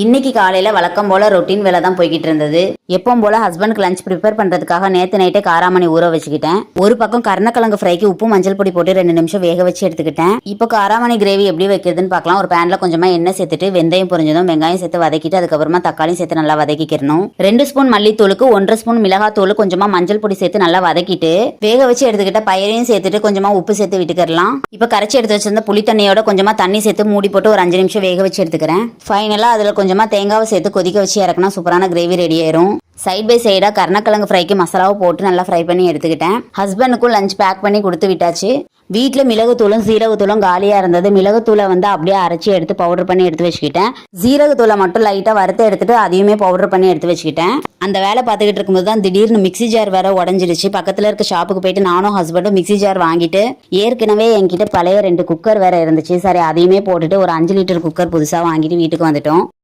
இன்னைக்கு காலையில் வழக்கம் போல் ரொட்டீன் வேலை தான் போய்கிட்டு இருந்தது. எப்பவும் போல் ஹஸ்பண்டுக்கு லஞ்ச் ப்ரிப்பேர் பண்ணுறதுக்காக நேற்று நைட்டே காராமணி ஊற வச்சுக்கிட்டேன். ஒரு பக்கம் கருணக்கிழங்கு ஃப்ரைக்கு உப்பு மஞ்சள் பொடி போட்டு 2 நிமிஷம் வேக வச்சு எடுத்துக்கிட்டேன். இப்போ காராமணி கிரேவி எப்படி வைக்கிறதுன்னு பார்க்கலாம். ஒரு பேனில் கொஞ்சமாக எண்ணெய் சேர்த்துட்டு வெந்தயம் பொரிஞ்சதும் வெங்காயம் சேர்த்து வதக்கிட்டு அதுக்கப்புறமா தக்காளியும் சேர்த்து நல்லா வதக்கிக்கிறணும். 2 ஸ்பூன் மல்லித்தூளுக்கு 1.5 ஸ்பூன் மிளகாத்தூள் கொஞ்சமாக மஞ்சள் பொடி சேர்த்து நல்லா வதக்கிட்டு வேக வச்சு எடுத்துக்கிட்ட பயிரையும் சேர்த்துட்டு கொஞ்சமாக உப்பு சேர்த்து விட்டுக்கிறலாம். இப்போ கரைச்சி எடுத்து வச்சிருந்த புளி தண்ணியோட கொஞ்சமாக தண்ணி சேர்த்து மூடி போட்டு ஒரு 5 நிமிஷம் வேக வச்சு எடுத்துக்கிறேன். ஃபைனலாக அதில் கொஞ்சமாக தேங்காவை சேர்த்து கொதிக்க வச்சு இறக்குனா சூப்பரான கிரேவி ரெடி ஆயிரும். சைட் பை சைடாக கருணக்கிழங்கு ஃப்ரைக்கு மசாலாவை போட்டு நல்லா ஃப்ரை பண்ணி எடுத்துக்கிட்டேன். ஹஸ்பண்டுக்கும் லஞ்ச் பேக் பண்ணி கொடுத்து விட்டாச்சு. வீட்டில் மிளகுத்தூளும் சீரகத்தூளும் காலியாக இருந்தது. மிளகுத்தூளை அப்படியே அரைச்சி எடுத்து பவுடர் பண்ணி எடுத்து வச்சுக்கிட்டேன். சீரகத்தூளை மட்டும் லைட்டாக வறுத்து எடுத்துட்டு அதையுமே பவுடர் பண்ணி எடுத்து வச்சுக்கிட்டேன். அந்த வேலை பார்த்துக்கிட்டு இருக்கும்போது தான் திடீர்னு மிக்சி ஜார் வேற உடஞ்சிடுச்சு. பக்கத்தில் இருக்க ஷாப்புக்கு போயிட்டு நானும் ஹஸ்பண்டும் மிக்சி ஜார் வாங்கிட்டு ஏற்கனவே என்கிட்ட பழைய 2 குக்கர் வேற இருந்துச்சு. சரி அதையுமே போட்டுட்டு ஒரு 5 லிட்டர் குக்கர் புதுசாக வாங்கிட்டு வீட்டுக்கு வந்துட்டோம்.